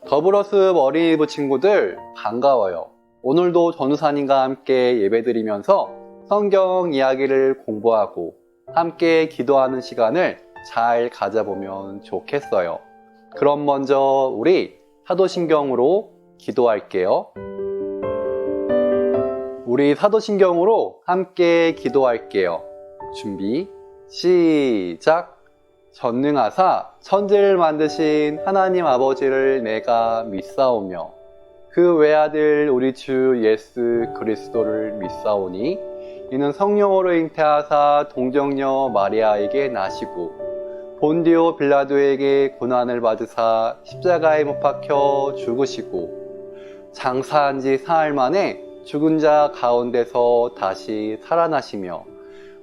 더블어습 어린이부 친구들 반가워요. 오늘도 전우사님과 함께 예배드리면서 성경 이야기를 공부하고 함께 기도하는 시간을 잘 가져보면 좋겠어요. 그럼 먼저 우리 사도신경으로 기도할게요. 우리 사도신경으로 함께 기도할게요. 준비, 시작! 전능하사 천지를 만드신 하나님 아버지를 내가 믿사오며 그 외아들 우리 주 예수 그리스도를 믿사오니 이는 성령으로 잉태하사 동정녀 마리아에게 나시고 본디오 빌라도에게 고난을 받으사 십자가에 못 박혀 죽으시고 장사한 지 사흘 만에 죽은 자 가운데서 다시 살아나시며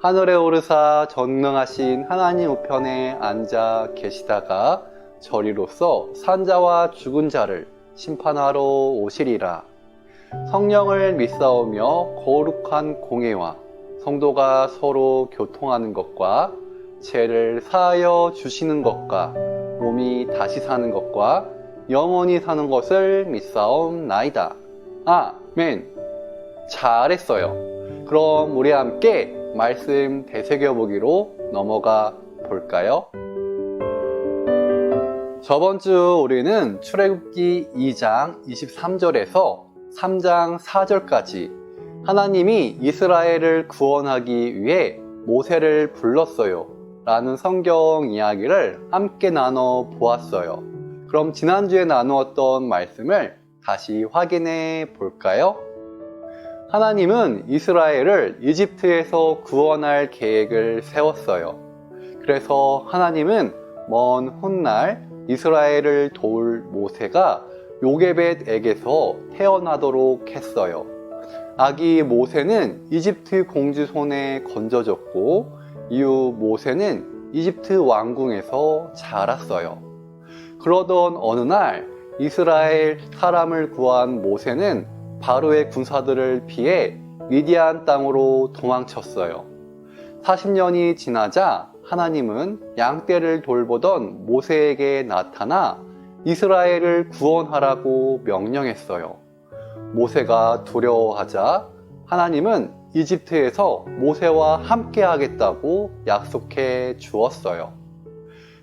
하늘에 오르사 전능하신 하나님 우편에 앉아 계시다가 저리로서 산자와 죽은 자를 심판하러 오시리라. 성령을 믿사오며 거룩한 공예와 성도가 서로 교통하는 것과 죄를 사하여 주시는 것과 몸이 다시 사는 것과 영원히 사는 것을 믿사옵나이다. 아멘. 잘했어요. 그럼 우리 함께 말씀 되새겨보기로 넘어가 볼까요? 저번 주 우리는 출애굽기 2장 23절에서 3장 4절까지 하나님이 이스라엘을 구원하기 위해 모세를 불렀어요 라는 성경 이야기를 함께 나눠 보았어요. 그럼 지난주에 나누었던 말씀을 다시 확인해 볼까요? 하나님은 이스라엘을 이집트에서 구원할 계획을 세웠어요. 그래서 하나님은 먼 훗날 이스라엘을 도울 모세가 요게벳에게서 태어나도록 했어요. 아기 모세는 이집트 공주 손에 건져졌고 이후 모세는 이집트 왕궁에서 자랐어요. 그러던 어느 날 이스라엘 사람을 구한 모세는 바로의 군사들을 피해 미디안 땅으로 도망쳤어요. 40년이 지나자 하나님은 양떼를 돌보던 모세에게 나타나 이스라엘을 구원하라고 명령했어요. 모세가 두려워하자 하나님은 이집트에서 모세와 함께 하겠다고 약속해 주었어요.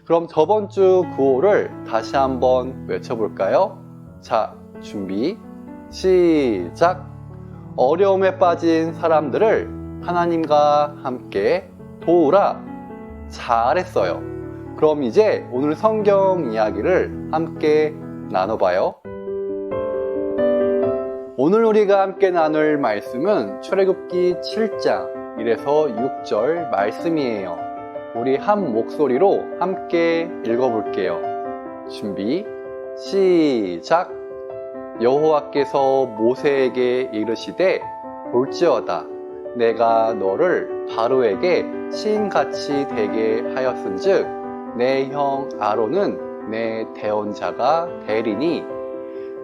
그럼 저번 주 구호를 다시 한번 외쳐볼까요? 자, 준비, 시작! 어려움에 빠진 사람들을 하나님과 함께 도우라. 잘했어요. 그럼 이제 오늘 성경 이야기를 함께 나눠봐요. 오늘 우리가 함께 나눌 말씀은 출애굽기 7장 1에서 6절 말씀이에요. 우리 한 목소리로 함께 읽어볼게요. 준비, 시작! 여호와께서 모세에게 이르시되 볼지어다 내가 너를 바로에게 시인같이 되게 하였은즉 내 형 아론은 내 대언자가 되리니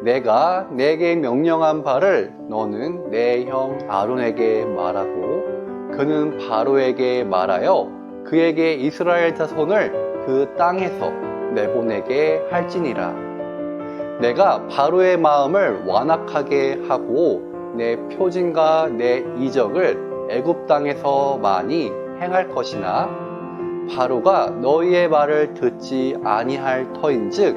내가 내게 명령한 바를 너는 내 형 아론에게 말하고 그는 바로에게 말하여 그에게 이스라엘 자손을 그 땅에서 내보내게 할지니라. 내가 바로의 마음을 완악하게 하고 내 표징과 내 이적을 애굽 땅에서 많이 행할 것이나 바로가 너희의 말을 듣지 아니할 터인즉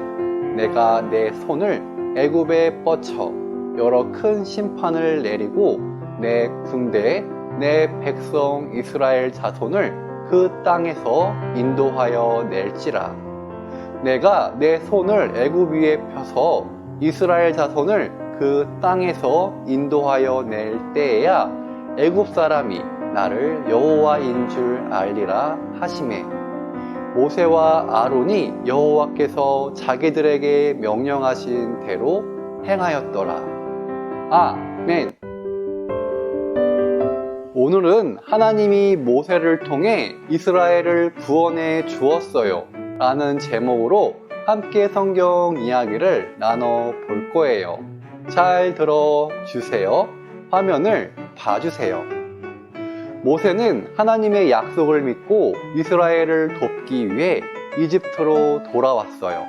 내가 내 손을 애굽에 뻗쳐 여러 큰 심판을 내리고 내 군대 내 백성 이스라엘 자손을 그 땅에서 인도하여 낼지라. 내가 내 손을 애굽 위에 펴서 이스라엘 자손을 그 땅에서 인도하여 낼 때에야 애굽 사람이 나를 여호와인 줄 알리라 하시매 모세와 아론이 여호와께서 자기들에게 명령하신 대로 행하였더라. 아멘. 오늘은 하나님이 모세를 통해 이스라엘을 구원해 주었어요 라는 제목으로 함께 성경 이야기를 나눠 볼 거예요. 잘 들어주세요. 화면을 봐주세요. 모세는 하나님의 약속을 믿고 이스라엘을 돕기 위해 이집트로 돌아왔어요.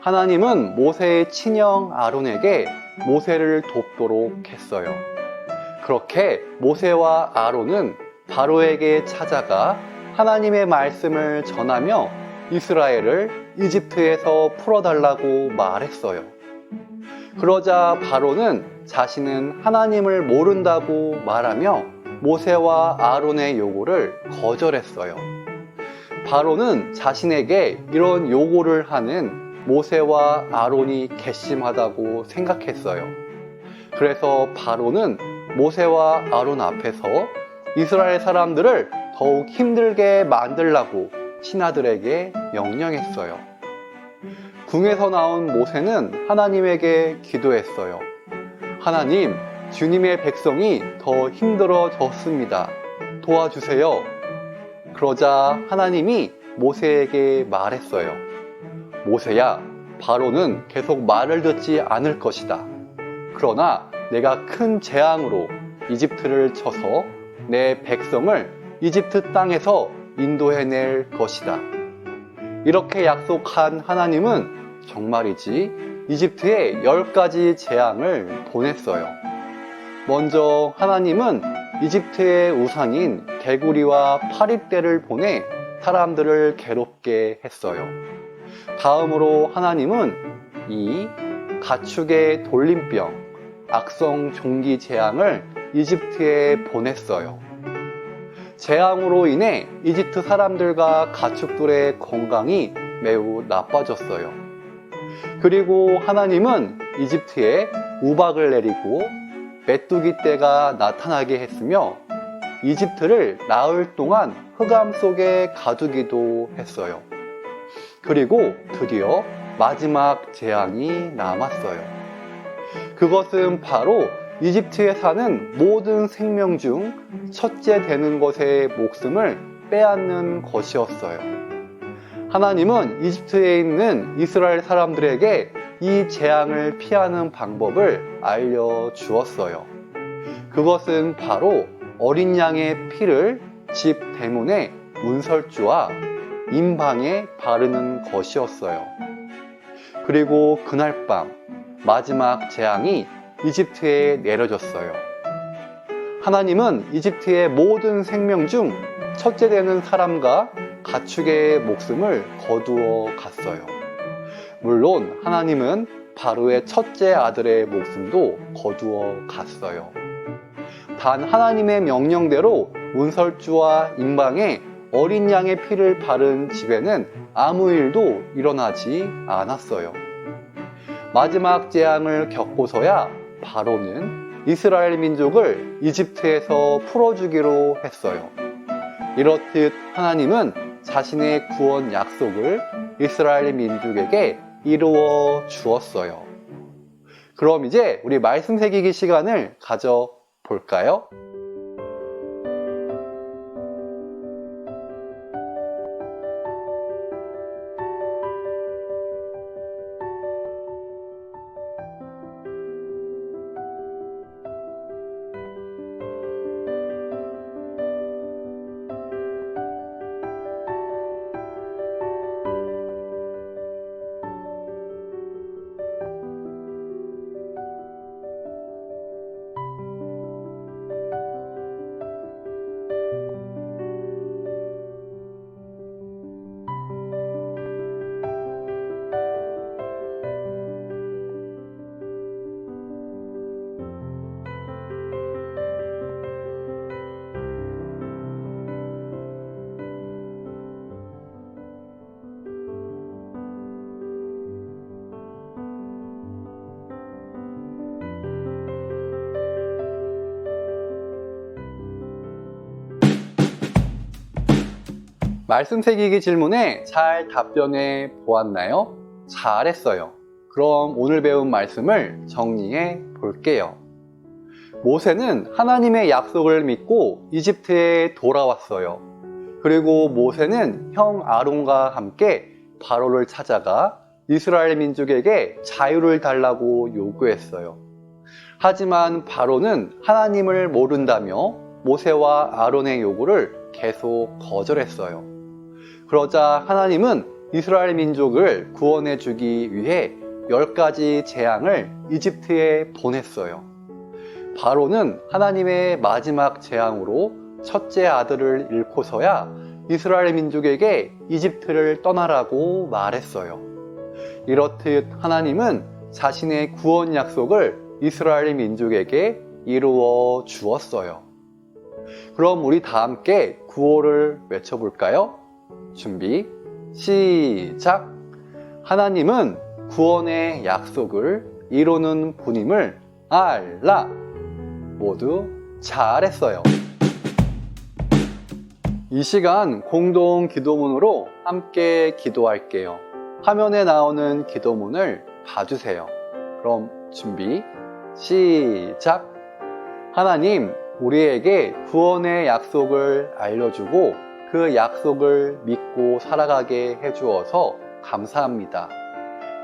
하나님은 모세의 친형 아론에게 모세를 돕도록 했어요. 그렇게 모세와 아론은 바로에게 찾아가 하나님의 말씀을 전하며 이스라엘을 이집트에서 풀어달라고 말했어요. 그러자 바로는 자신은 하나님을 모른다고 말하며 모세와 아론의 요구를 거절했어요. 바로는 자신에게 이런 요구를 하는 모세와 아론이 괘씸하다고 생각했어요. 그래서 바로는 모세와 아론 앞에서 이스라엘 사람들을 더욱 힘들게 만들라고 신하들에게 명령했어요. 궁에서 나온 모세는 하나님에게 기도했어요. 하나님, 주님의 백성이 더 힘들어졌습니다. 도와주세요. 그러자 하나님이 모세에게 말했어요. 모세야, 바로는 계속 말을 듣지 않을 것이다. 그러나 내가 큰 재앙으로 이집트를 쳐서 내 백성을 이집트 땅에서 인도해낼 것이다. 이렇게 약속한 하나님은 정말이지 이집트에 10가지 재앙을 보냈어요. 먼저 하나님은 이집트의 우상인 개구리와 파리떼를 보내 사람들을 괴롭게 했어요. 다음으로 하나님은 이 가축의 돌림병, 악성 종기 재앙을 이집트에 보냈어요. 재앙으로 인해 이집트 사람들과 가축들의 건강이 매우 나빠졌어요. 그리고 하나님은 이집트에 우박을 내리고 메뚜기 떼가 나타나게 했으며 이집트를 나흘 동안 흑암 속에 가두기도 했어요. 그리고 드디어 마지막 재앙이 남았어요. 그것은 바로 이집트에 사는 모든 생명 중 첫째 되는 것의 목숨을 빼앗는 것이었어요. 하나님은 이집트에 있는 이스라엘 사람들에게 이 재앙을 피하는 방법을 알려주었어요. 그것은 바로 어린 양의 피를 집 대문에 문설주와 임방에 바르는 것이었어요. 그리고 그날 밤 마지막 재앙이 이집트에 내려졌어요. 하나님은 이집트의 모든 생명 중 첫째 되는 사람과 가축의 목숨을 거두어 갔어요. 물론 하나님은 바로의 첫째 아들의 목숨도 거두어 갔어요. 단 하나님의 명령대로 문설주와 임방에 어린 양의 피를 바른 집에는 아무 일도 일어나지 않았어요. 마지막 재앙을 겪고서야 바로는 이스라엘 민족을 이집트에서 풀어주기로 했어요. 이렇듯 하나님은 자신의 구원 약속을 이스라엘 민족에게 이루어 주었어요. 그럼 이제 우리 말씀 새기기 시간을 가져볼까요? 말씀 새기기 질문에 잘 답변해 보았나요? 잘했어요. 그럼 오늘 배운 말씀을 정리해 볼게요. 모세는 하나님의 약속을 믿고 이집트에 돌아왔어요. 그리고 모세는 형 아론과 함께 바로를 찾아가 이스라엘 민족에게 자유를 달라고 요구했어요. 하지만 바로는 하나님을 모른다며 모세와 아론의 요구를 계속 거절했어요. 그러자 하나님은 이스라엘 민족을 구원해 주기 위해 10가지 재앙을 이집트에 보냈어요. 바로는 하나님의 마지막 재앙으로 첫째 아들을 잃고서야 이스라엘 민족에게 이집트를 떠나라고 말했어요. 이렇듯 하나님은 자신의 구원 약속을 이스라엘 민족에게 이루어 주었어요. 그럼 우리 다 함께 구호를 외쳐볼까요? 준비, 시작! 하나님은 구원의 약속을 이루는 분임을 알라! 모두 잘했어요. 이 시간 공동 기도문으로 함께 기도할게요. 화면에 나오는 기도문을 봐주세요. 그럼 준비, 시작! 하나님, 우리에게 구원의 약속을 알려주고 그 약속을 믿고 살아가게 해주어서 감사합니다.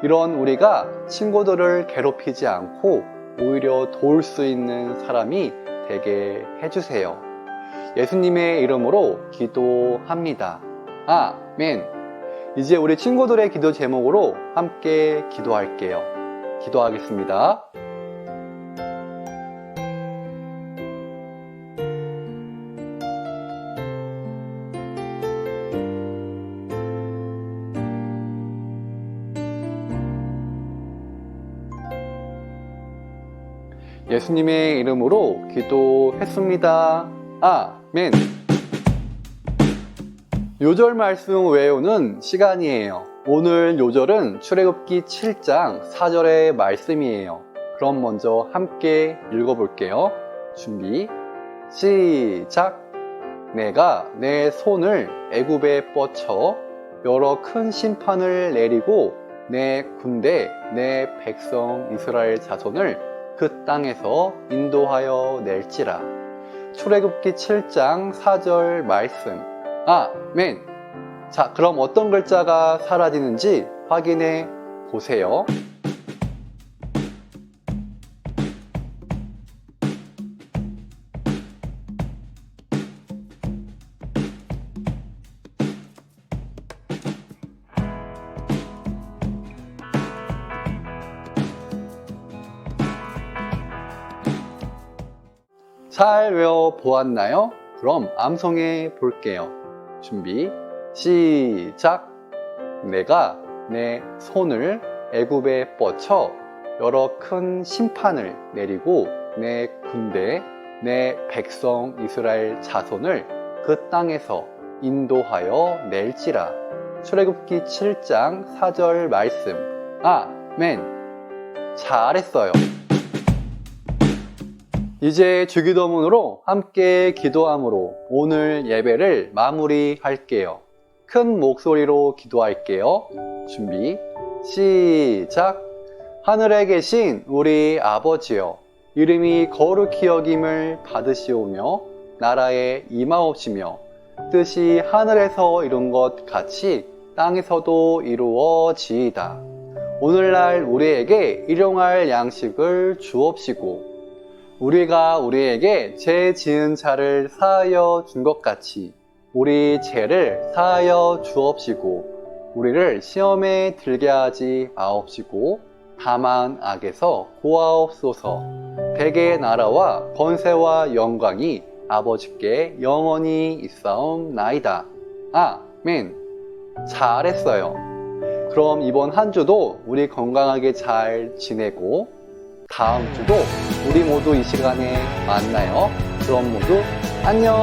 이런 우리가 친구들을 괴롭히지 않고 오히려 도울 수 있는 사람이 되게 해주세요. 예수님의 이름으로 기도합니다. 아멘. 이제 우리 친구들의 기도 제목으로 함께 기도할게요. 기도하겠습니다. 예수님의 이름으로 기도했습니다. 아멘. 요절 말씀 외우는 시간이에요. 오늘 요절은 출애굽기 7장 4절의 말씀이에요. 그럼 먼저 함께 읽어볼게요. 준비, 시작! 내가 내 손을 애굽에 뻗쳐 여러 큰 심판을 내리고 내 군대, 내 백성 이스라엘 자손을 그 땅에서 인도하여 낼지라. 출애굽기 7장 4절 말씀. 아멘. 자, 그럼 어떤 글자가 사라지는지 확인해 보세요. 잘 외워보았나요? 그럼 암송해 볼게요. 준비, 시작! 내가 내 손을 애굽에 뻗쳐 여러 큰 심판을 내리고 내 군대, 내 백성 이스라엘 자손을 그 땅에서 인도하여 낼지라. 출애굽기 7장 4절 말씀. 아멘. 잘했어요. 이제 주기도문으로 함께 기도함으로 오늘 예배를 마무리할게요. 큰 목소리로 기도할게요. 준비, 시작! 하늘에 계신 우리 아버지여, 이름이 거룩히 여김을 받으시오며 나라에 임하옵시며 뜻이 하늘에서 이룬 것 같이 땅에서도 이루어지이다. 오늘날 우리에게 일용할 양식을 주옵시고 우리가 우리에게 죄 지은 자를 사하여 준 것 같이 우리 죄를 사하여 주옵시고 우리를 시험에 들게 하지 마옵시고 다만 악에서 구하옵소서. 대개의 나라와 권세와 영광이 아버지께 영원히 있사옵나이다. 아멘. 잘했어요. 그럼 이번 한 주도 우리 건강하게 잘 지내고 다음 주도 우리 모두 이 시간에 만나요. 그럼 모두 안녕.